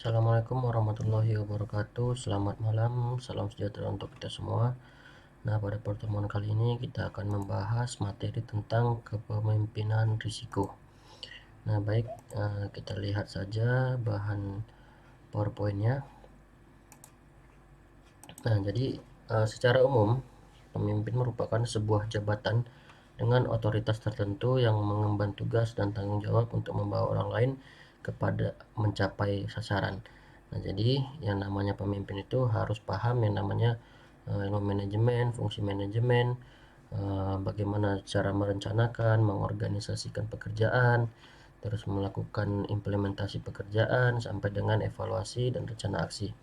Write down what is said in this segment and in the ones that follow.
Assalamualaikum warahmatullahi wabarakatuh. Selamat malam, salam sejahtera untuk kita semua. Nah, pada pertemuan kali ini kita akan membahas materi tentang kepemimpinan risiko. Nah, baik, kita lihat saja bahan PowerPoint-nya. Nah, jadi secara umum, pemimpin merupakan sebuah jabatan dengan otoritas tertentu yang mengemban tugas dan tanggung jawab untuk membawa orang lain kepada mencapai sasaran. Nah, jadi yang namanya pemimpin itu harus paham yang namanya ilmu manajemen, fungsi manajemen, bagaimana cara merencanakan, mengorganisasikan pekerjaan, terus melakukan implementasi pekerjaan sampai dengan evaluasi dan rencana aksi.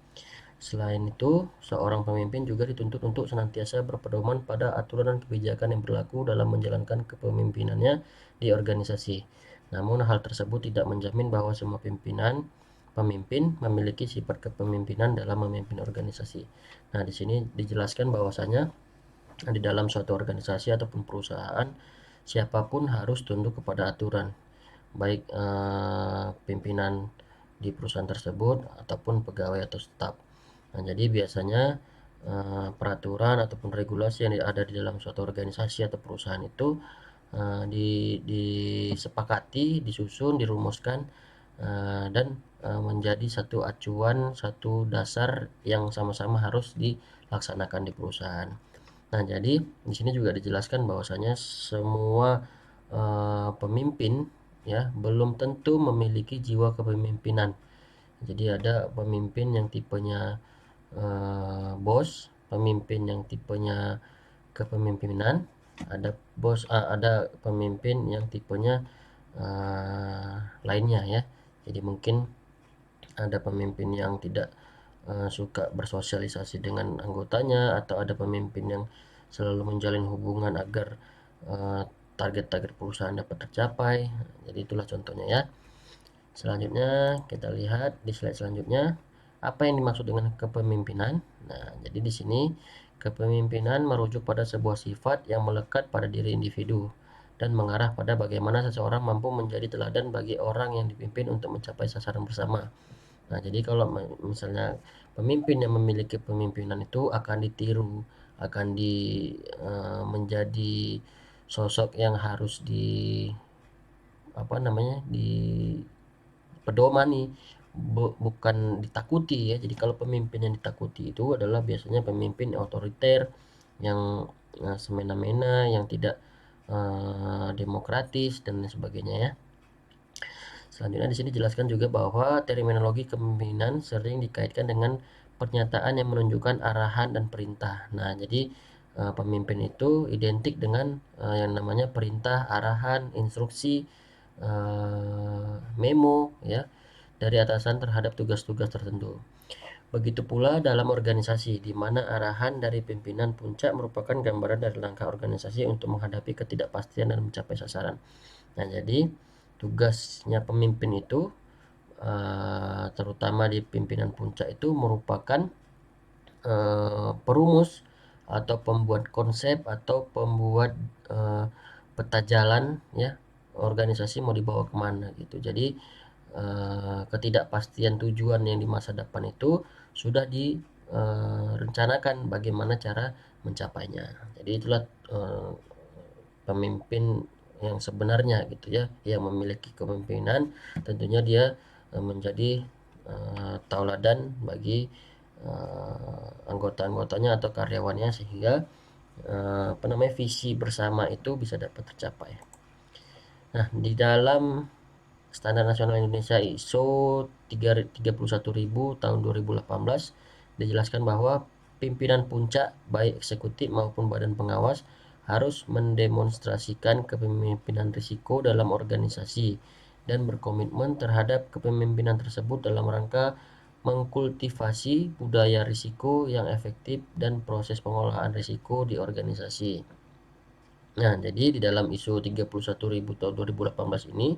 Selain itu, seorang pemimpin juga dituntut untuk senantiasa berpedoman pada aturan dan kebijakan yang berlaku dalam menjalankan kepemimpinannya di organisasi. Namun, hal tersebut tidak menjamin bahwa semua pemimpin memiliki sifat kepemimpinan dalam memimpin organisasi. Nah, di sini dijelaskan bahwasanya di dalam suatu organisasi ataupun perusahaan, siapapun harus tunduk kepada aturan, baik pimpinan di perusahaan tersebut ataupun pegawai atau staf. Nah, jadi biasanya peraturan ataupun regulasi yang ada di dalam suatu organisasi atau perusahaan itu disepakati, disusun, dirumuskan, dan menjadi satu acuan, satu dasar yang sama-sama harus dilaksanakan di perusahaan. Nah, jadi di sini juga dijelaskan bahwasanya semua pemimpin ya belum tentu memiliki jiwa kepemimpinan. Jadi ada pemimpin yang tipenya bos, pemimpin yang tipenya kepemimpinan, ada pemimpin yang tipenya lainnya ya. Jadi mungkin ada pemimpin yang tidak suka bersosialisasi dengan anggotanya, atau ada pemimpin yang selalu menjalin hubungan agar target-target perusahaan dapat tercapai. Jadi itulah contohnya ya. Selanjutnya kita lihat di slide selanjutnya apa yang dimaksud dengan kepemimpinan. Nah, jadi di sini kepemimpinan merujuk pada sebuah sifat yang melekat pada diri individu dan mengarah pada bagaimana seseorang mampu menjadi teladan bagi orang yang dipimpin untuk mencapai sasaran bersama. Nah, jadi kalau misalnya pemimpin yang memiliki kepemimpinan itu akan ditiru, akan menjadi sosok yang harus di pedomani, bukan ditakuti ya. Jadi kalau pemimpin yang ditakuti itu adalah biasanya pemimpin otoriter yang semena-mena, yang tidak demokratis dan lain sebagainya ya. Selanjutnya di sini dijelaskan juga bahwa terminologi kepemimpinan sering dikaitkan dengan pernyataan yang menunjukkan arahan dan perintah. Nah, jadi pemimpin itu identik dengan yang namanya perintah, arahan, instruksi, memo ya dari atasan terhadap tugas-tugas tertentu. Begitu pula dalam organisasi, di mana arahan dari pimpinan puncak merupakan gambaran dari langkah organisasi untuk menghadapi ketidakpastian dan mencapai sasaran. Nah, jadi tugasnya pemimpin itu terutama di pimpinan puncak itu merupakan perumus atau pembuat konsep atau pembuat peta jalan ya organisasi mau dibawa kemana gitu. Jadi ketidakpastian tujuan yang di masa depan itu sudah direncanakan bagaimana cara mencapainya. Jadi itulah pemimpin yang sebenarnya gitu ya, yang memiliki kepemimpinan. Tentunya dia menjadi tauladan bagi anggota-anggotanya atau karyawannya, sehingga visi bersama itu bisa dapat tercapai. Nah, di dalam Standar Nasional Indonesia ISO 31000 tahun 2018 dijelaskan bahwa pimpinan puncak baik eksekutif maupun badan pengawas harus mendemonstrasikan kepemimpinan risiko dalam organisasi dan berkomitmen terhadap kepemimpinan tersebut dalam rangka mengkultivasi budaya risiko yang efektif dan proses pengolahan risiko di organisasi. Nah, jadi di dalam ISO 31000 tahun 2018 ini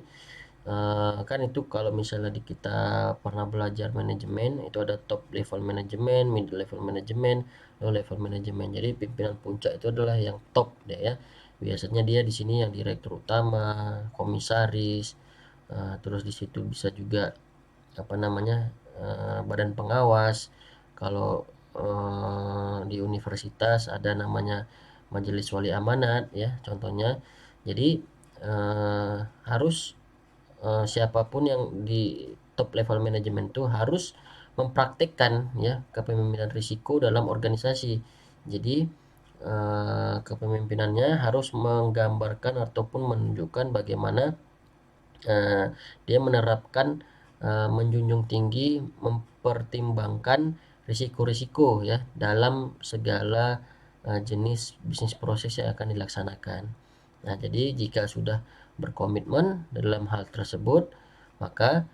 kan itu kalau misalnya kita pernah belajar manajemen, itu ada top level manajemen, middle level manajemen, low level manajemen. Jadi pimpinan puncak itu adalah yang top deh ya. Biasanya dia di sini yang direktur utama, komisaris, terus di situ bisa juga badan pengawas. Kalau di universitas ada namanya majelis wali amanat ya contohnya. Jadi harus siapapun yang di top level manajemen itu harus mempraktikkan ya kepemimpinan risiko dalam organisasi. Jadi kepemimpinannya harus menggambarkan ataupun menunjukkan bagaimana dia menerapkan menjunjung tinggi mempertimbangkan risiko-risiko ya dalam segala jenis bisnis proses yang akan dilaksanakan. Nah, jadi jika sudah berkomitmen dalam hal tersebut, maka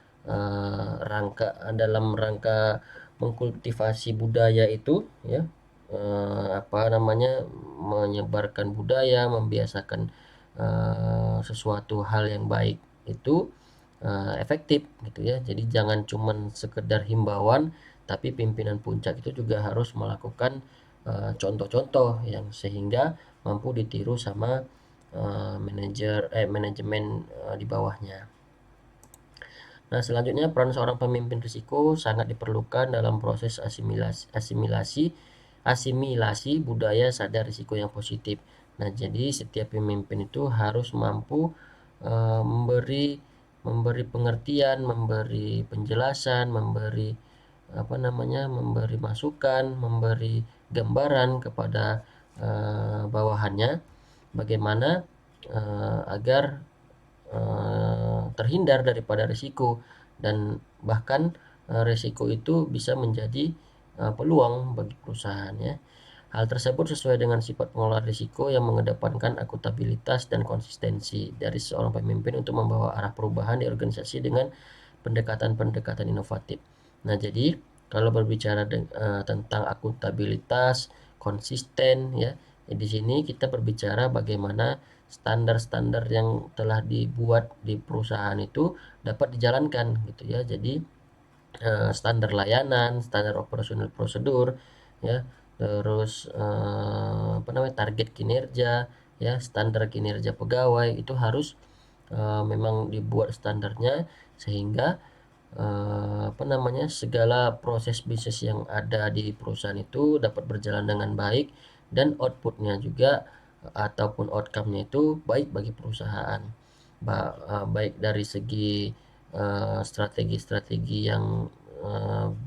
dalam rangka mengkultivasi budaya itu ya menyebarkan budaya, membiasakan sesuatu hal yang baik itu efektif gitu ya. Jadi jangan cuman sekedar himbauan, tapi pimpinan puncak itu juga harus melakukan contoh-contoh yang sehingga mampu ditiru sama manajemen di bawahnya. Nah, selanjutnya peran seorang pemimpin risiko sangat diperlukan dalam proses asimilasi budaya sadar risiko yang positif. Nah, jadi setiap pemimpin itu harus mampu memberi pengertian, memberi penjelasan, memberi masukan, memberi gambaran kepada bawahannya bagaimana agar terhindar daripada risiko, dan bahkan risiko itu bisa menjadi peluang bagi perusahaan ya. Hal tersebut sesuai dengan sifat pengelola risiko yang mengedepankan akuntabilitas dan konsistensi dari seorang pemimpin untuk membawa arah perubahan di organisasi dengan pendekatan-pendekatan inovatif. Nah, jadi kalau berbicara tentang akuntabilitas, konsisten ya, di sini kita berbicara bagaimana standar-standar yang telah dibuat di perusahaan itu dapat dijalankan gitu ya. Jadi standar layanan, standar operasional prosedur ya, terus target kinerja ya, standar kinerja pegawai itu harus memang dibuat standarnya sehingga segala proses bisnis yang ada di perusahaan itu dapat berjalan dengan baik dan outputnya juga ataupun outcome-nya itu baik bagi perusahaan. Baik dari segi strategi-strategi yang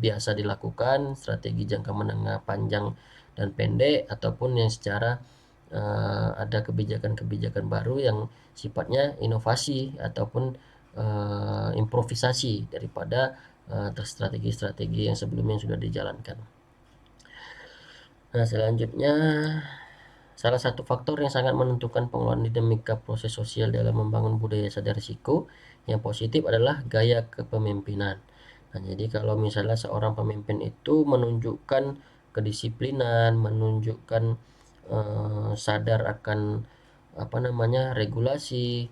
biasa dilakukan, strategi jangka menengah, panjang dan pendek, ataupun yang secara ada kebijakan-kebijakan baru yang sifatnya inovasi ataupun improvisasi daripada strategi-strategi yang sebelumnya sudah dijalankan. Nah, selanjutnya salah satu faktor yang sangat menentukan pengelolaan dinamika proses sosial dalam membangun budaya sadar risiko yang positif adalah gaya kepemimpinan. Nah, jadi kalau misalnya seorang pemimpin itu menunjukkan kedisiplinan, menunjukkan sadar akan regulasi,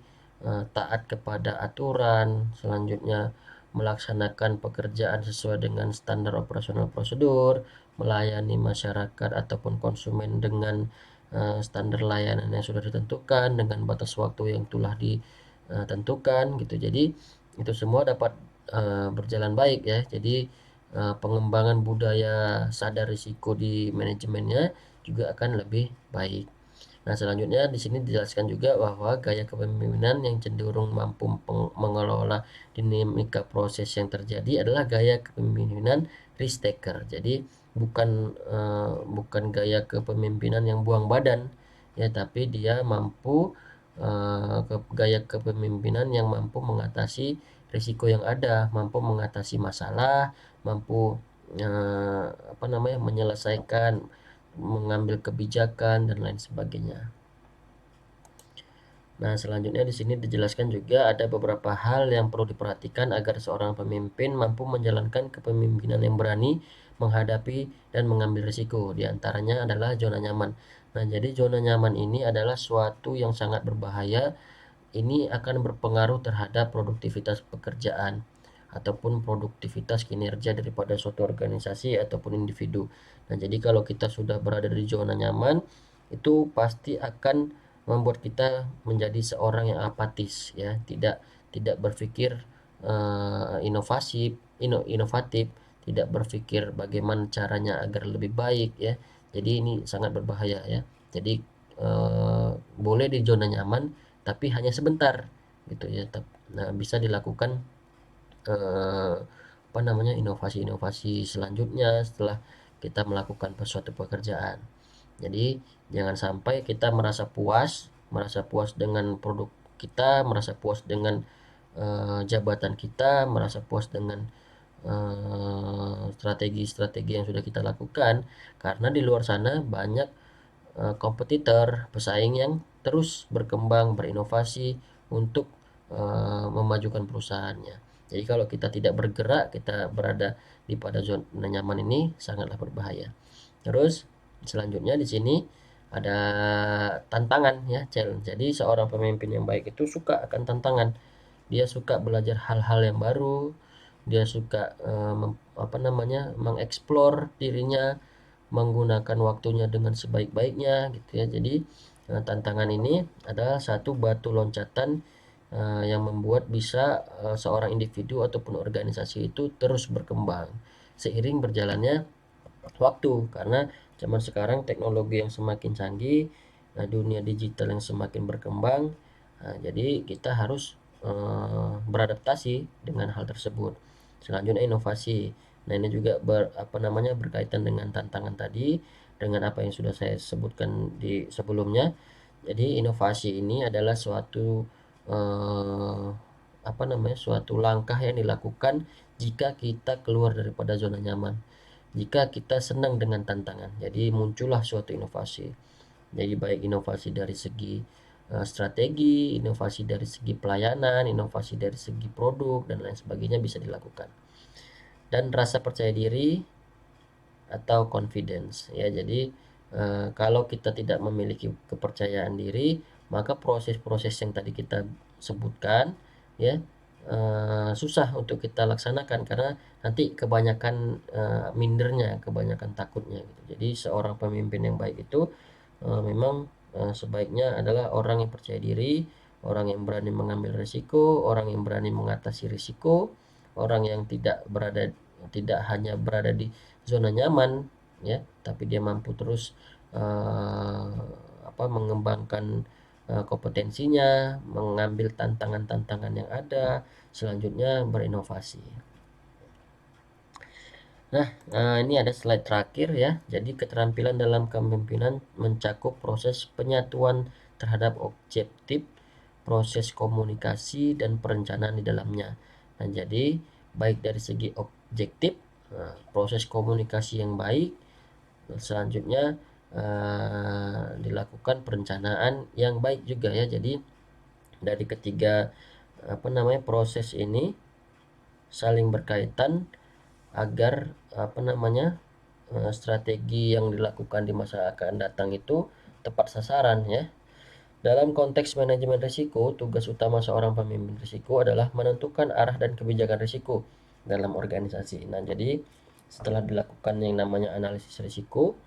taat kepada aturan, selanjutnya melaksanakan pekerjaan sesuai dengan standar operasional prosedur, melayani masyarakat ataupun konsumen dengan standar layanan yang sudah ditentukan dengan batas waktu yang telah ditentukan gitu. Jadi itu semua dapat berjalan baik ya. Jadi pengembangan budaya sadar risiko di manajemennya juga akan lebih baik. Nah, selanjutnya di sini dijelaskan juga bahwa gaya kepemimpinan yang cenderung mampu mengelola dinamika proses yang terjadi adalah gaya kepemimpinan risk taker. Jadi bukan gaya kepemimpinan yang buang badan ya, tapi dia mampu gaya kepemimpinan yang mampu mengatasi risiko yang ada, mampu mengatasi masalah, mampu menyelesaikan, mengambil kebijakan dan lain sebagainya. Nah, selanjutnya di sini dijelaskan juga ada beberapa hal yang perlu diperhatikan agar seorang pemimpin mampu menjalankan kepemimpinan yang berani menghadapi dan mengambil risiko. Di antaranya adalah zona nyaman. Nah, jadi zona nyaman ini adalah suatu yang sangat berbahaya. Ini akan berpengaruh terhadap produktivitas pekerjaan ataupun produktivitas kinerja daripada suatu organisasi ataupun individu. Nah, jadi kalau kita sudah berada di zona nyaman, itu pasti akan membuat kita menjadi seorang yang apatis ya, tidak berpikir inovasi, inovatif, tidak berpikir bagaimana caranya agar lebih baik ya. Jadi ini sangat berbahaya ya. Jadi boleh di zona nyaman tapi hanya sebentar gitu ya. Nah, bisa dilakukan apa namanya, inovasi-inovasi selanjutnya setelah kita melakukan suatu pekerjaan. Jadi jangan sampai kita merasa puas dengan produk kita, merasa puas dengan jabatan kita, merasa puas dengan strategi-strategi yang sudah kita lakukan, karena di luar sana banyak kompetitor, pesaing yang terus berkembang, berinovasi untuk memajukan perusahaannya. Jadi kalau kita tidak bergerak, kita berada di pada zona nyaman, ini sangatlah berbahaya. Terus selanjutnya di sini ada tantangan ya, challenge. Jadi seorang pemimpin yang baik itu suka akan tantangan. Dia suka belajar hal-hal yang baru, dia suka mengeksplor dirinya, menggunakan waktunya dengan sebaik-baiknya gitu ya. Jadi tantangan ini adalah satu batu loncatan yang membuat bisa seorang individu ataupun organisasi itu terus berkembang seiring berjalannya waktu, karena zaman sekarang teknologi yang semakin canggih, dunia digital yang semakin berkembang. Jadi kita harus beradaptasi dengan hal tersebut. Selanjutnya inovasi. Nah, ini juga berkaitan dengan tantangan tadi, dengan apa yang sudah saya sebutkan di sebelumnya. Jadi inovasi ini adalah suatu langkah yang dilakukan jika kita keluar daripada zona nyaman, jika kita senang dengan tantangan. Jadi muncullah suatu inovasi. Jadi baik inovasi dari segi strategi, inovasi dari segi pelayanan, inovasi dari segi produk dan lain sebagainya bisa dilakukan. Dan rasa percaya diri atau confidence ya. Jadi kalau kita tidak memiliki kepercayaan diri, maka proses-proses yang tadi kita sebutkan ya susah untuk kita laksanakan, karena nanti kebanyakan mindernya, kebanyakan takutnya gitu. Jadi seorang pemimpin yang baik itu memang sebaiknya adalah orang yang percaya diri, orang yang berani mengambil risiko, orang yang berani mengatasi risiko, orang yang tidak hanya berada di zona nyaman ya, tapi dia mampu terus uh, mengembangkan kompetensinya, mengambil tantangan-tantangan yang ada, selanjutnya berinovasi. Nah, ini ada slide terakhir ya. Jadi keterampilan dalam kepemimpinan mencakup proses penyatuan terhadap objektif, proses komunikasi dan perencanaan di dalamnya. Nah, jadi baik dari segi objektif, proses komunikasi yang baik, selanjutnya dilakukan perencanaan yang baik juga ya. Jadi dari ketiga proses ini saling berkaitan agar strategi yang dilakukan di masa akan datang itu tepat sasaran ya. Dalam konteks manajemen risiko, tugas utama seorang pemimpin risiko adalah menentukan arah dan kebijakan risiko dalam organisasi. Nah, jadi setelah dilakukan yang namanya analisis risiko,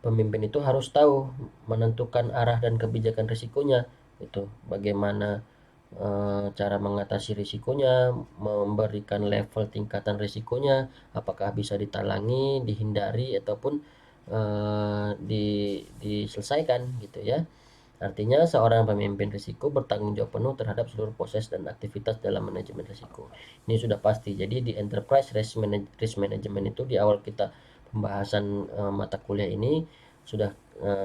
pemimpin itu harus tahu menentukan arah dan kebijakan risikonya. Itu bagaimana cara mengatasi risikonya, memberikan level tingkatan risikonya, apakah bisa ditalangi, dihindari, ataupun diselesaikan gitu ya. Artinya seorang pemimpin risiko bertanggung jawab penuh terhadap seluruh proses dan aktivitas dalam manajemen risiko. Ini sudah pasti. Jadi di enterprise risk management itu di awal kita pembahasan mata kuliah ini sudah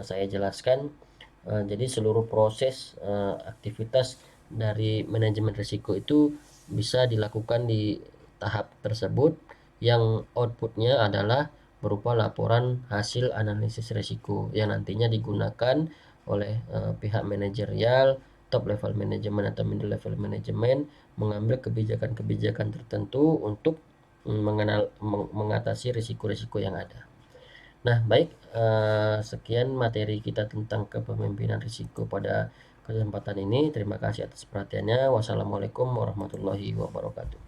saya jelaskan. Jadi seluruh proses aktivitas dari manajemen risiko itu bisa dilakukan di tahap tersebut, yang outputnya adalah berupa laporan hasil analisis risiko yang nantinya digunakan oleh pihak manajerial, top level manajemen atau middle level manajemen mengambil kebijakan-kebijakan tertentu untuk mengatasi risiko-risiko yang ada. Nah, baik, sekian materi kita tentang kepemimpinan risiko pada kesempatan ini. Terima kasih atas perhatiannya. Wassalamualaikum warahmatullahi wabarakatuh.